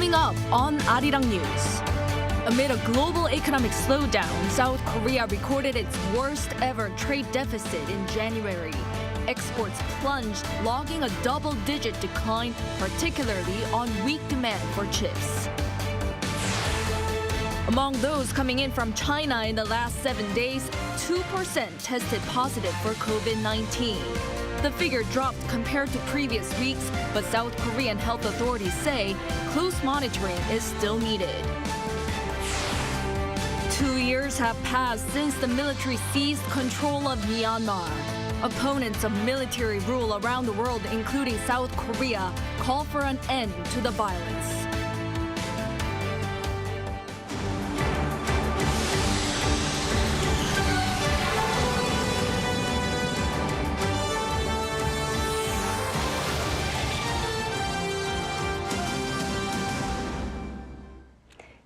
Coming up on Arirang News. Amid a global economic slowdown, South Korea recorded its worst ever trade deficit in January. Exports plunged, logging a double-digit decline, particularly on weak demand for chips. Among those coming in from China in the last 7 days, 2% tested positive for COVID-19. The figure dropped compared to previous weeks, but South Korean health authorities say close monitoring is still needed. 2 years have passed since the military seized control of Myanmar. Opponents of military rule around the world, including South Korea, call for an end to the violence.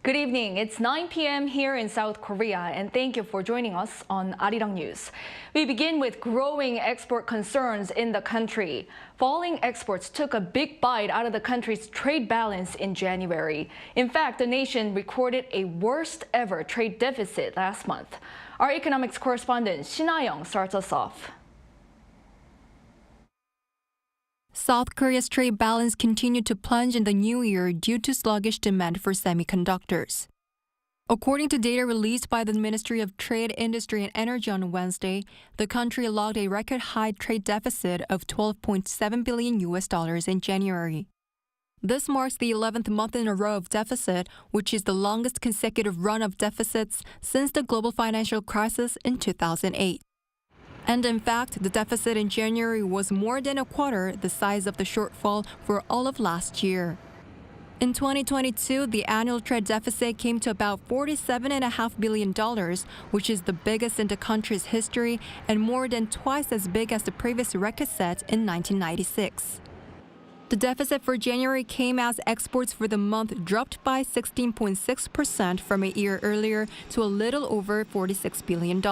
Good evening. It's 9 p.m. here in South Korea, and thank you for joining us on Arirang News. We begin with growing export concerns in the country. Falling exports took a big bite out of the country's trade balance in January. In fact, the nation recorded a worst ever trade deficit last month. Our economics correspondent Yoon starts us off. South Korea's trade balance continued to plunge in the new year due to sluggish demand for semiconductors. According to data released by the Ministry of Trade, Industry and Energy on Wednesday, the country logged a record-high trade deficit of $12.7 billion in January. This marks the 11th month in a row of deficit, which is the longest consecutive run of deficits since the global financial crisis in 2008. And in fact, the deficit in January was more than a quarter the size of the shortfall for all of last year. In 2022, the annual trade deficit came to about $47.5 billion, which is the biggest in the country's history and more than twice as big as the previous record set in 1996. The deficit for January came as exports for the month dropped by 16.6% from a year earlier to a little over $46 billion.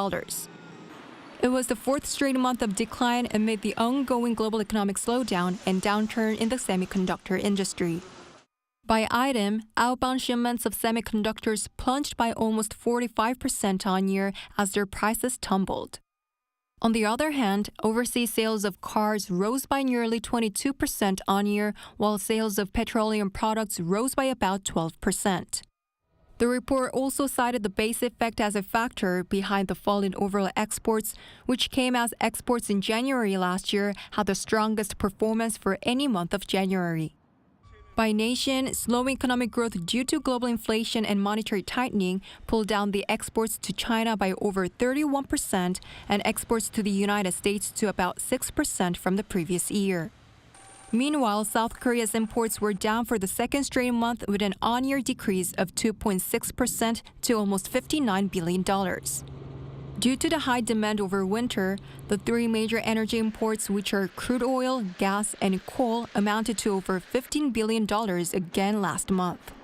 It was the fourth straight month of decline amid the ongoing global economic slowdown and downturn in the semiconductor industry. By item, outbound shipments of semiconductors plunged by almost 45% on year as their prices tumbled. On the other hand, overseas sales of cars rose by nearly 22% on year, while sales of petroleum products rose by about 12%. The report also cited the base effect as a factor behind the fall in overall exports, which came as exports in January last year had the strongest performance for any month of January. By nation, slowing economic growth due to global inflation and monetary tightening pulled down the exports to China by over 31% and exports to the United States to about 6% from the previous year. Meanwhile, South Korea's imports were down for the second straight month with an on-year decrease of 2.6% to almost $59 billion. Due to the high demand over winter, the three major energy imports, which are crude oil, gas, and coal, amounted to over $15 billion again last month.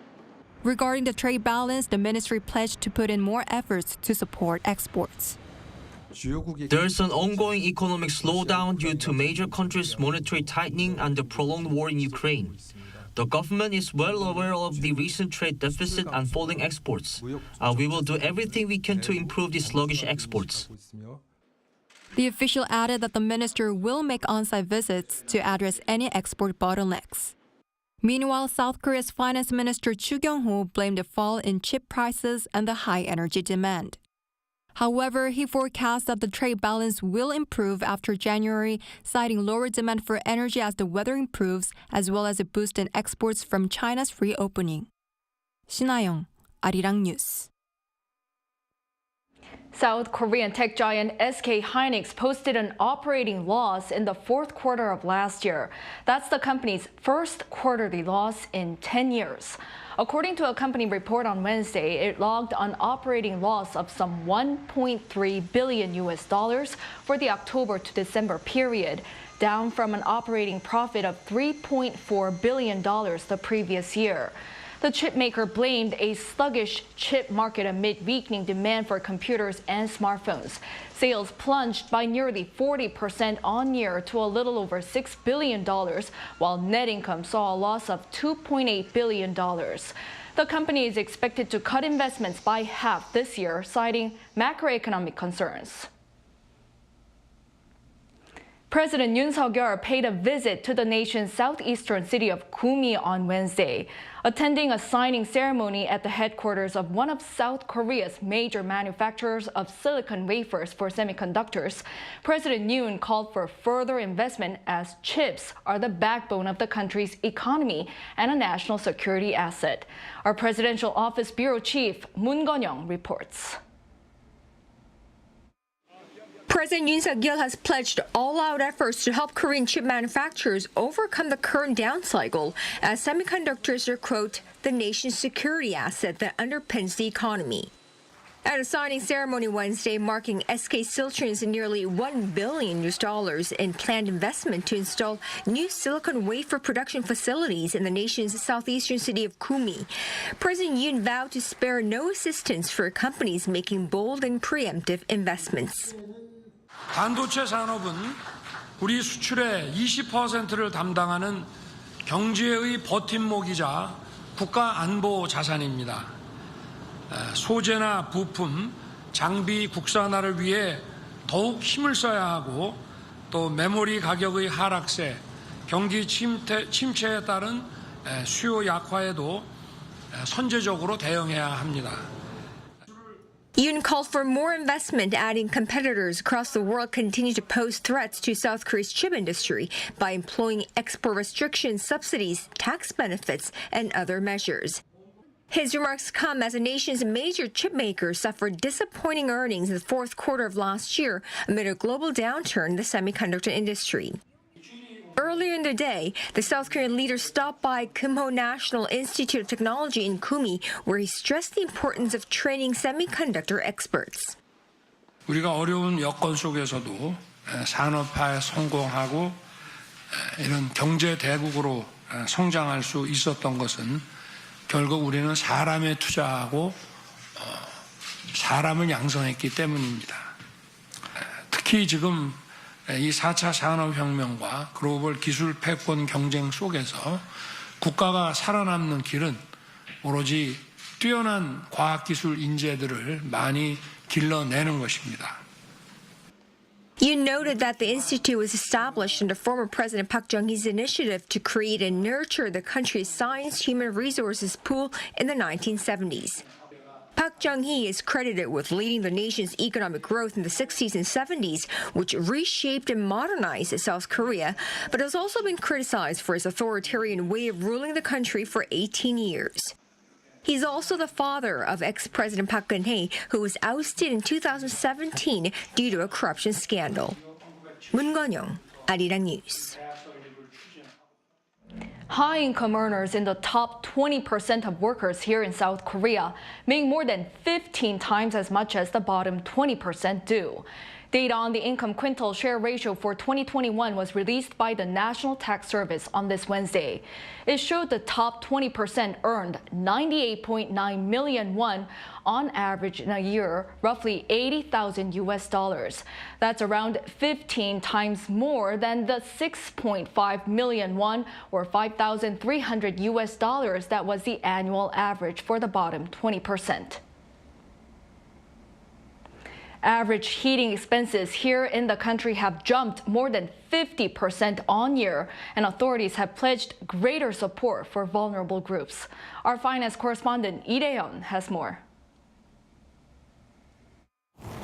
Regarding the trade balance, the ministry pledged to put in more efforts to support exports. There's an ongoing economic slowdown due to major countries' monetary tightening and the prolonged war in Ukraine. The government is well aware of the recent trade deficit and falling exports. We will do everything we can to improve the sluggish exports. The official added that the minister will make on-site visits to address any export bottlenecks. Meanwhile, South Korea's Finance Minister Chu Kyung-ho blamed the fall in chip prices and the high energy demand. However, he forecasts that the trade balance will improve after January, citing lower demand for energy as the weather improves, as well as a boost in exports from China's reopening. Yoon, Arirang News. South Korean tech giant SK hynix posted an operating loss in the fourth quarter of last year. That's the company's first quarterly loss in 10 years. According to a company report on Wednesday, it logged an operating loss of some $1.3 billion for the October to December period, down from an operating profit of $3.4 billion the previous year. The chipmaker blamed a sluggish chip market amid weakening demand for computers and smartphones. Sales plunged by nearly 40% on-year to a little over $6 billion, while net income saw a loss of $2.8 billion. The company is expected to cut investments by half this year, citing macroeconomic concerns. President Yoon paid a visit to the nation's southeastern city of Gumi on Wednesday. Attending a signing ceremony at the headquarters of one of South Korea's major manufacturers of silicon wafers for semiconductors, President Yoon called for further investment as chips are the backbone of the country's economy and a national security asset. Our Presidential Office Bureau Chief Moon Gon-young reports. President Yoon Suk-yeol has pledged all-out efforts to help Korean chip manufacturers overcome the current down cycle, as semiconductors are, quote, the nation's security asset that underpins the economy. At a signing ceremony Wednesday marking SK Siltron's nearly $1 billion in planned investment to install new silicon wafer production facilities in the nation's southeastern city of Gumi, President Yoon vowed to spare no assistance for companies making bold and preemptive investments. 반도체 산업은 우리 수출의 20%를 담당하는 경제의 버팀목이자 국가 안보 자산입니다. 소재나 부품, 장비 국산화를 위해 더욱 힘을 써야 하고 또 메모리 가격의 하락세, 경기 침체에 따른 수요 약화에도 선제적으로 대응해야 합니다. Yoon called for more investment, adding competitors across the world continue to pose threats to South Korea's chip industry by employing export restrictions, subsidies, tax benefits, and other measures. His remarks come as the nation's major chip makers suffered disappointing earnings in the fourth quarter of last year amid a global downturn in the semiconductor industry. Earlier in the day, the South Korean leader stopped by Kumho National Institute of Technology in Gumi, where he stressed the importance of training semiconductor experts. 우리가 어려운 여건 속에서도 산업화에 성공하고 이런 경제 대국으로 성장할 수 있었던 것은 결국 우리는 사람에 투자하고 사람을 양성했기 때문입니다. 특히 지금 이 4차 산업혁명과 글로벌 기술 패권 경쟁 속에서 국가가 살아남는 길은 오로지 뛰어난 과학기술 인재들을 많이 길러내는 것입니다. You noted that the institute was established under former President Park Chung-hee's initiative to create and nurture the country's science human resources pool in the 1970s. Park Chung-hee is credited with leading the nation's economic growth in the 60s and 70s, which reshaped and modernized South Korea, but has also been criticized for his authoritarian way of ruling the country for 18 years. He's also the father of ex-President Park Geun-hye, who was ousted in 2017 due to a corruption scandal. Moon Gon-young, Arirang News. High-income earners in the top 20% of workers here in South Korea make more than 15 times as much as the bottom 20% do. Data on the income quintile share ratio for 2021 was released by the National Tax Service on this Wednesday. It showed the top 20% earned 98.9 million won on average in a year, roughly $80,000. That's around 15 times more than the 6.5 million won or $5,300 that was the annual average for the bottom 20%. Average heating expenses here in the country have jumped more than 50% on year, and authorities have pledged greater support for vulnerable groups. Our finance correspondent Lee Dae-yeon has more.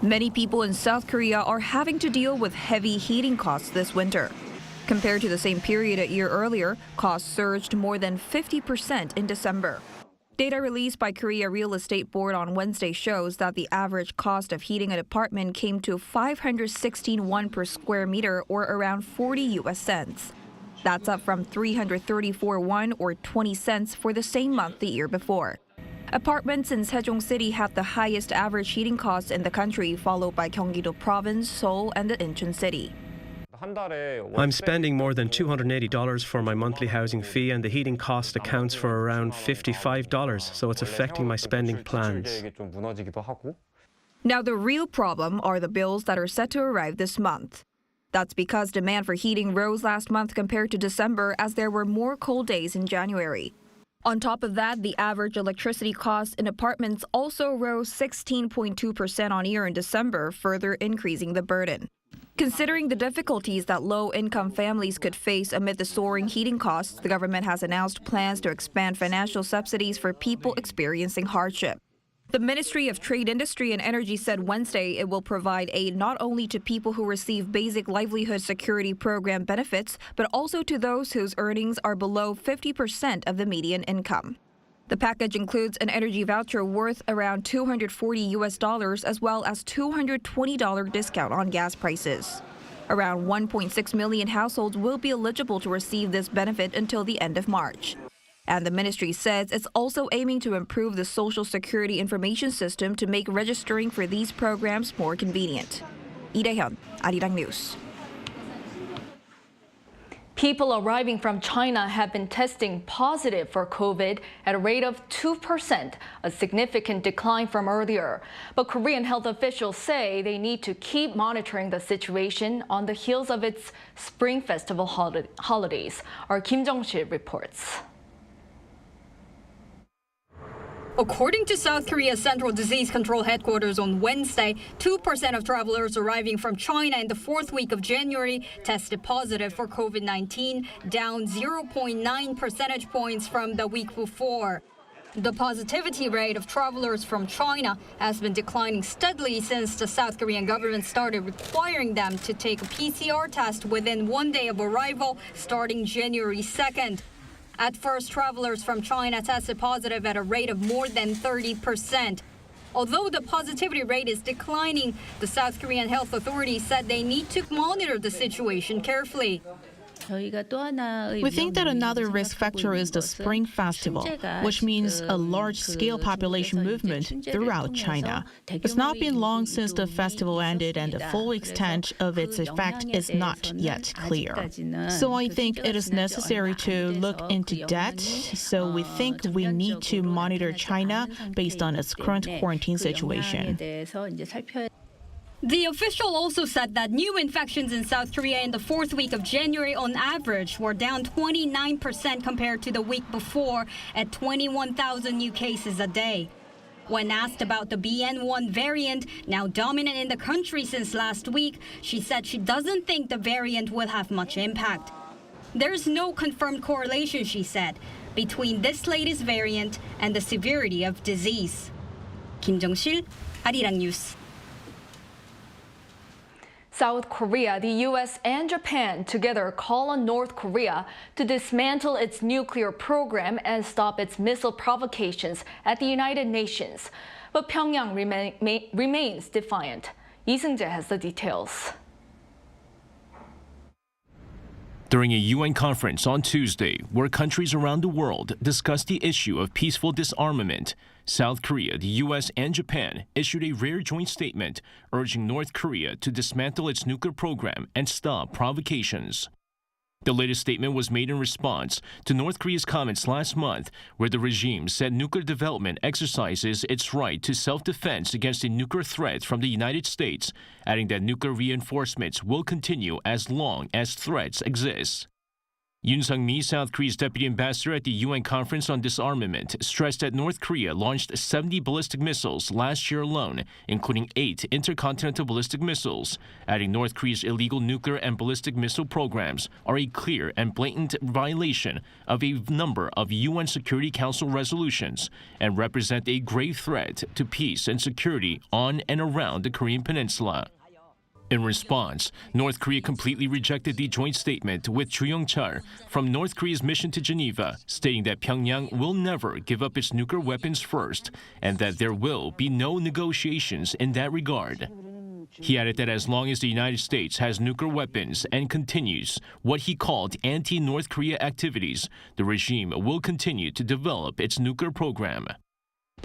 Many people in South Korea are having to deal with heavy heating costs this winter. Compared to the same period a year earlier, costs surged more than 50% in December. Data released by Korea Real Estate Board on Wednesday shows that the average cost of heating an apartment came to 516 won per square meter, or around 40 US cents. That's up from 334 won or 20 cents for the same month the year before. Apartments in Sejong City had the highest average heating costs in the country, followed by Gyeonggi-do Province, Seoul, and the Incheon City. I'm spending more than $280 for my monthly housing fee, and the heating cost accounts for around $55, so it's affecting my spending plans. Now, the real problem are the bills that are set to arrive this month. That's because demand for heating rose last month compared to December as there were more cold days in January. On top of that, the average electricity cost in apartments also rose 16.2% on year in December, further increasing the burden. Considering the difficulties that low-income families could face amid the soaring heating costs, the government has announced plans to expand financial subsidies for people experiencing hardship. The Ministry of Trade, Industry and Energy said Wednesday it will provide aid not only to people who receive basic livelihood security program benefits, but also to those whose earnings are below 50% of the median income. The package includes an energy voucher worth around $240 as well as $220 discount on gas prices. Around 1.6 million households will be eligible to receive this benefit until the end of March. And the ministry says it's also aiming to improve the Social Security information system to make registering for these programs more convenient. Lee Dae-hyun, Arirang News. People arriving from China have been testing positive for COVID at a rate of 2%, a significant decline from earlier. But Korean health officials say they need to keep monitoring the situation on the heels of its Spring Festival holidays. Our Kim Jong-sil reports. According to South Korea's Central Disease Control Headquarters on Wednesday, 2% of travelers arriving from China in the fourth week of January tested positive for COVID-19, down 0.9 percentage points from the week before. The positivity rate of travelers from China has been declining steadily since the South Korean government started requiring them to take a PCR test within 1 day of arrival starting January 2nd. At first, travelers from China tested positive at a rate of more than 30%. Although the positivity rate is declining, the South Korean health authorities said they need to monitor the situation carefully. We think that another risk factor is the Spring Festival, which means a large-scale population movement throughout China. It's not been long since the festival ended and the full extent of its effect is not yet clear. So I think it is necessary to look into that. So we think we need to monitor China based on its current quarantine situation. The official also said that new infections in South Korea in the fourth week of January on average were down 29% compared to the week before at 21,000 new cases a day. When asked about the BN1 variant, now dominant in the country since last week, she said she doesn't think the variant will have much impact. There's no confirmed correlation, she said, between this latest variant and the severity of disease. Kim Jong-sil, Arirang News. South Korea, the U.S. and Japan together call on North Korea to dismantle its nuclear program and stop its missile provocations at the United Nations. But Pyongyang remains defiant. Lee Seung-jae has the details. During a UN conference on Tuesday, where countries around the world discussed the issue of peaceful disarmament, South Korea, the U.S., and Japan issued a rare joint statement urging North Korea to dismantle its nuclear program and stop provocations. The latest statement was made in response to North Korea's comments last month, where the regime said nuclear development exercises its right to self-defense against a nuclear threat from the United States, adding that nuclear reinforcements will continue as long as threats exist. Yoon Sung-mi, South Korea's deputy ambassador at the UN Conference on Disarmament, stressed that North Korea launched 70 ballistic missiles last year alone, including 8 intercontinental ballistic missiles, adding North Korea's illegal nuclear and ballistic missile programs are a clear and blatant violation of a number of UN Security Council resolutions and represent a grave threat to peace and security on and around the Korean Peninsula. In response, North Korea completely rejected the joint statement with Chu Yong-chul from North Korea's mission to Geneva, stating that Pyongyang will never give up its nuclear weapons first and that there will be no negotiations in that regard. He added that as long as the United States has nuclear weapons and continues what he called anti-North Korea activities, the regime will continue to develop its nuclear program.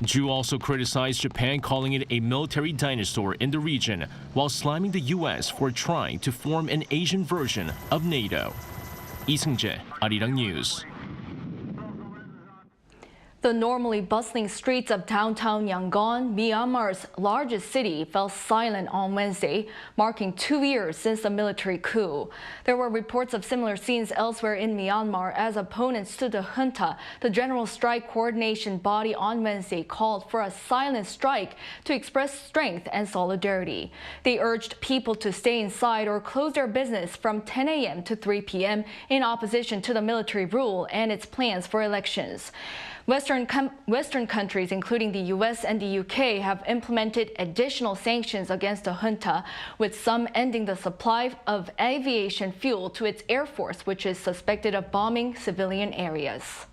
Zhu also criticized Japan, calling it a military dinosaur in the region, while slamming the U.S. for trying to form an Asian version of NATO. Lee Seung-jae, Arirang News. The normally bustling streets of downtown Yangon, Myanmar's largest city, fell silent on Wednesday, marking 2 years since the military coup. There were reports of similar scenes elsewhere in Myanmar as opponents to the junta. The General Strike Coordination Body on Wednesday called for a silent strike to express strength and solidarity. They urged people to stay inside or close their business from 10 a.m. to 3 p.m. in opposition to the military rule and its plans for elections. Western countries, including the U.S. and the UK, have implemented additional sanctions against the junta, with some ending the supply of aviation fuel to its air force, which is suspected of bombing civilian areas.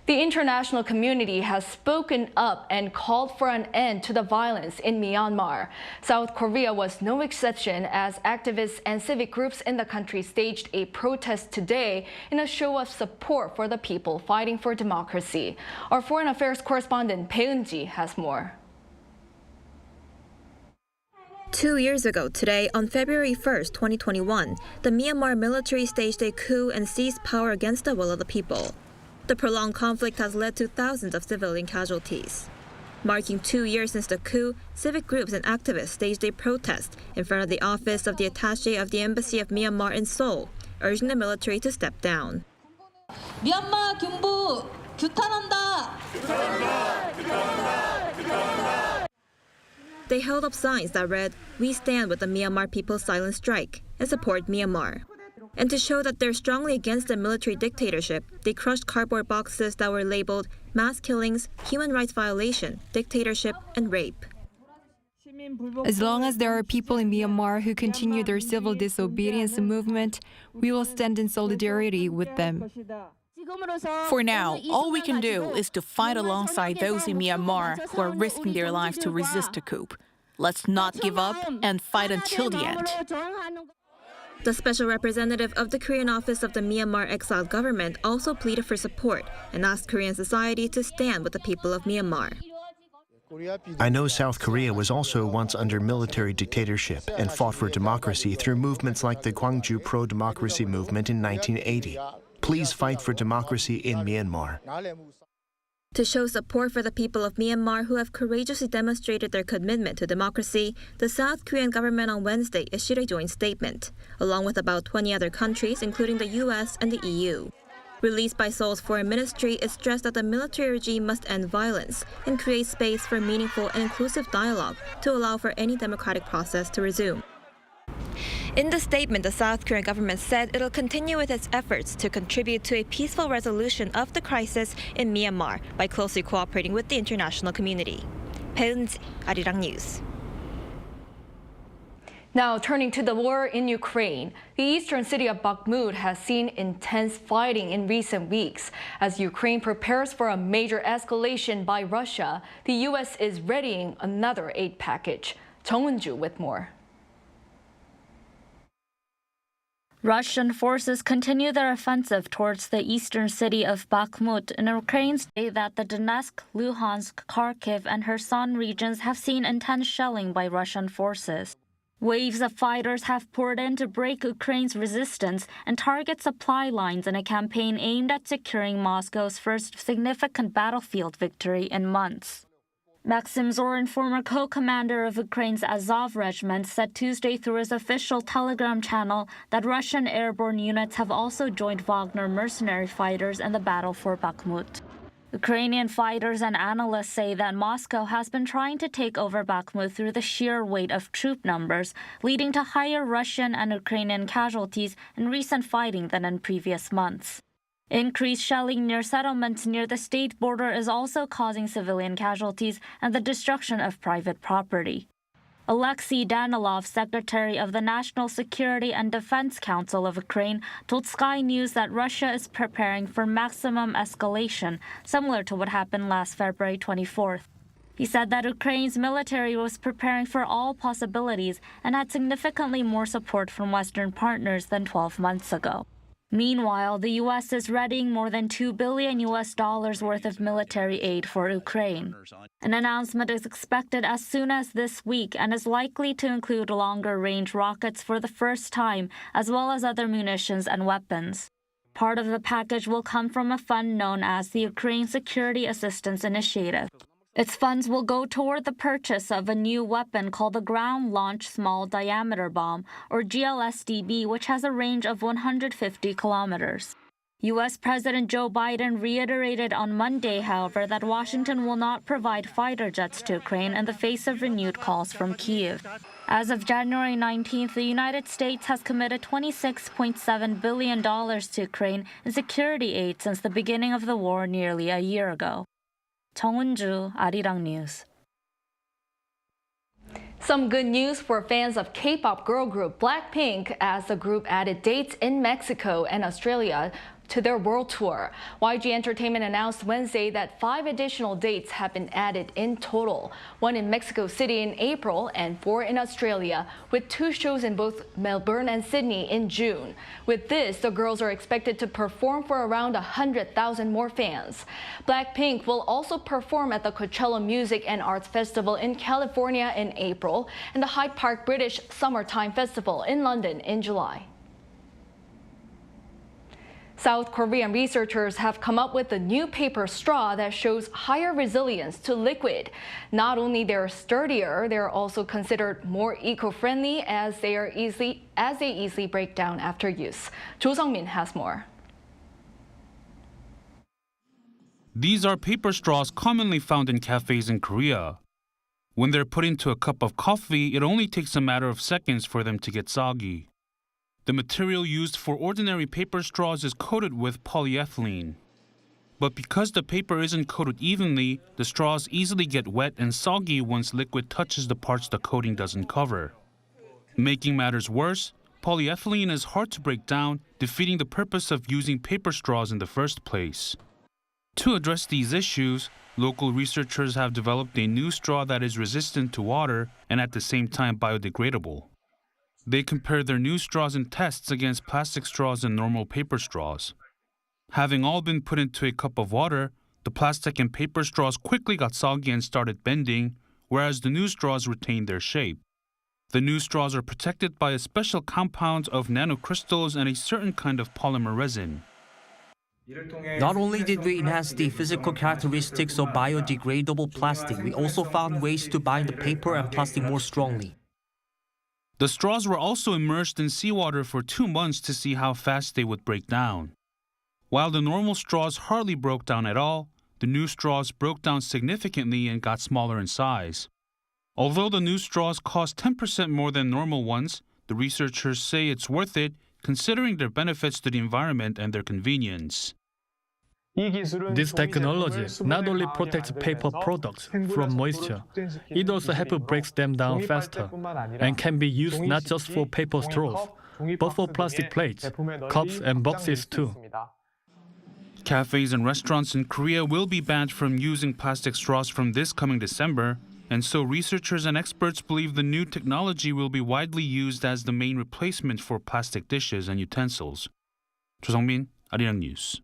The international community has spoken up and called for an end to the violence in Myanmar. South Korea was no exception, as activists and civic groups in the country staged a protest today in a show of support for the people fighting for democracy. Our foreign affairs correspondent Bae Eun-ji has more. 2 years ago today, on February 1st, 2021, the Myanmar military staged a coup and seized power against the will of the people. The prolonged conflict has led to thousands of civilian casualties. Marking 2 years since the coup, civic groups and activists staged a protest in front of the office of the attaché of the Embassy of Myanmar in Seoul, urging the military to step down. 미얀마 군부 규탄한다. They held up signs that read, "We stand with the Myanmar People's Silent Strike and support Myanmar." And to show that they're strongly against the military dictatorship, they crushed cardboard boxes that were labeled mass killings, human rights violation, dictatorship, and rape. As long as there are people in Myanmar who continue their civil disobedience movement, we will stand in solidarity with them. For now, all we can do is to fight alongside those in Myanmar who are risking their lives to resist a coup. Let's not give up and fight until the end. The special representative of the Korean office of the Myanmar exiled government also pleaded for support and asked Korean society to stand with the people of Myanmar. I know South Korea was also once under military dictatorship and fought for democracy through movements like the Gwangju pro-democracy movement in 1980. Please fight for democracy in Myanmar. To show support for the people of Myanmar who have courageously demonstrated their commitment to democracy, the South Korean government on Wednesday issued a joint statement, along with about 20 other countries, including the U.S. and the EU. Released by Seoul's foreign ministry, it stressed that the military regime must end violence and create space for meaningful and inclusive dialogue to allow for any democratic process to resume. In the statement, the South Korean government said it'll continue with its efforts to contribute to a peaceful resolution of the crisis in Myanmar by closely cooperating with the international community. Bae Eun-ji, Arirang News. Now, turning to the war in Ukraine, the eastern city of Bakhmut has seen intense fighting in recent weeks. As Ukraine prepares for a major escalation by Russia, the U.S. is readying another aid package. Jung Eun-ju with more. Russian forces continue their offensive towards the eastern city of Bakhmut, and Ukraine say that the Donetsk, Luhansk, Kharkiv, and Kherson regions have seen intense shelling by Russian forces. Waves of fighters have poured in to break Ukraine's resistance and target supply lines in a campaign aimed at securing Moscow's first significant battlefield victory in months. Maxim Zorin, former co-commander of Ukraine's Azov regiment, said Tuesday through his official Telegram channel that Russian airborne units have also joined Wagner mercenary fighters in the battle for Bakhmut. Ukrainian fighters and analysts say that Moscow has been trying to take over Bakhmut through the sheer weight of troop numbers, leading to higher Russian and Ukrainian casualties in recent fighting than in previous months. Increased shelling near settlements near the state border is also causing civilian casualties and the destruction of private property. Alexei Danilov, secretary of the National Security and Defense Council of Ukraine, told Sky News that Russia is preparing for maximum escalation, similar to what happened last February 24th. He said that Ukraine's military was preparing for all possibilities and had significantly more support from Western partners than 12 months ago. Meanwhile, the U.S. is readying more than $2 billion worth of military aid for Ukraine. An announcement is expected as soon as this week and is likely to include longer-range rockets for the first time, as well as other munitions and weapons. Part of the package will come from a fund known as the Ukraine Security Assistance Initiative. Its funds will go toward the purchase of a new weapon called the Ground Launch Small Diameter Bomb, or GLSDB, which has a range of 150 kilometers. U.S. President Joe Biden reiterated on Monday, however, that Washington will not provide fighter jets to Ukraine in the face of renewed calls from Kyiv. As of January 19th, the United States has committed $26.7 billion to Ukraine in security aid since the beginning of the war nearly a year ago. 정은주, Arirang News. Some good news for fans of K-pop girl group Blackpink, as the group added dates in Mexico and Australia to their world tour. YG Entertainment announced Wednesday that 5 additional dates have been added in total, 1 in Mexico City in April and 4 in Australia, with 2 shows in both Melbourne and Sydney in June. With this, the girls are expected to perform for around 100,000 more fans. Blackpink will also perform at the Coachella Music and Arts Festival in California in April and the Hyde Park British Summertime Festival in London in July. South Korean researchers have come up with a new paper straw that shows higher resilience to liquid. Not only they're sturdier, they're also considered more eco-friendly as they easily break down after use. Jo Sung-min has more. These are paper straws commonly found in cafes in Korea. When they're put into a cup of coffee, it only takes a matter of seconds for them to get soggy. The material used for ordinary paper straws is coated with polyethylene. But because the paper isn't coated evenly, the straws easily get wet and soggy once liquid touches the parts the coating doesn't cover. Making matters worse, polyethylene is hard to break down, defeating the purpose of using paper straws in the first place. To address these issues, local researchers have developed a new straw that is resistant to water and at the same time biodegradable. They compared their new straws in tests against plastic straws and normal paper straws. Having all been put into a cup of water, the plastic and paper straws quickly got soggy and started bending, whereas the new straws retained their shape. The new straws are protected by a special compound of nanocrystals and a certain kind of polymer resin. Not only did we enhance the physical characteristics of biodegradable plastic, we also found ways to bind the paper and plastic more strongly. The straws were also immersed in seawater for 2 months to see how fast they would break down. While the normal straws hardly broke down at all, the new straws broke down significantly and got smaller in size. Although the new straws cost 10% more than normal ones, the researchers say it's worth it considering their benefits to the environment and their convenience. This technology not only protects paper products from moisture, it also helps break them down faster and can be used not just for paper straws, but for plastic plates, cups and boxes too. Cafes and restaurants in Korea will be banned from using plastic straws from this coming December, and so researchers and experts believe the new technology will be widely used as the main replacement for plastic dishes and utensils. Jo Sung-min, Arirang News.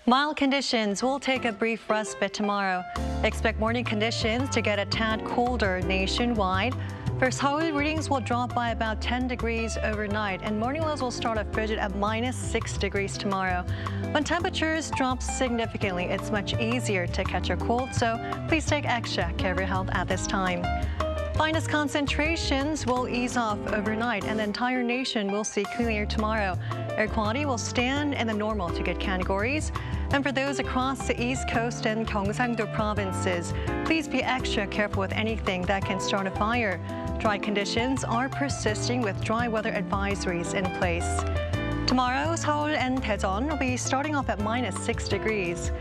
Mild conditions will take a brief respite tomorrow. Expect morning conditions to get a tad colder nationwide. First, Seoul readings will drop by about 10 degrees overnight, and morning lows will start off frigid at -6 degrees tomorrow. When temperatures drop significantly, it's much easier to catch a cold, so please take extra care of your health at this time. Finest concentrations will ease off overnight, and the entire nation will see cleaner tomorrow. Air quality will stand in the normal to good categories. And for those across the East Coast and Gyeongsang-do provinces, please be extra careful with anything that can start a fire. Dry conditions are persisting with dry weather advisories in place. Tomorrow, Seoul and Daejeon will be starting off at -6 degrees.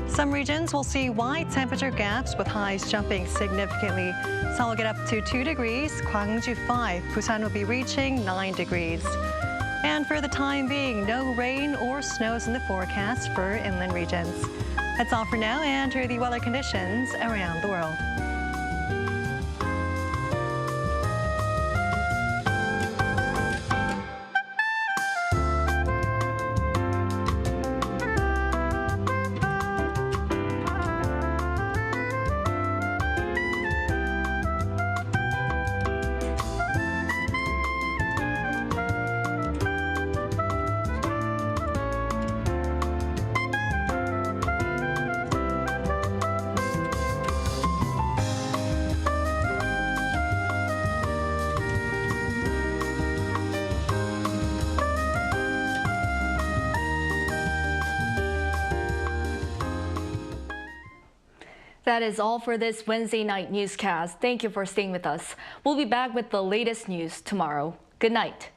Some regions will see wide temperature gaps with highs jumping significantly. Seoul will get up to 2 degrees, Gwangju 5, Busan will be reaching 9 degrees. And for the time being, no rain or snows in the forecast for inland regions. That's all for now, and here are the weather conditions around the world. That is all for this Wednesday night newscast. Thank you for staying with us. We'll be back with the latest news tomorrow. Good night.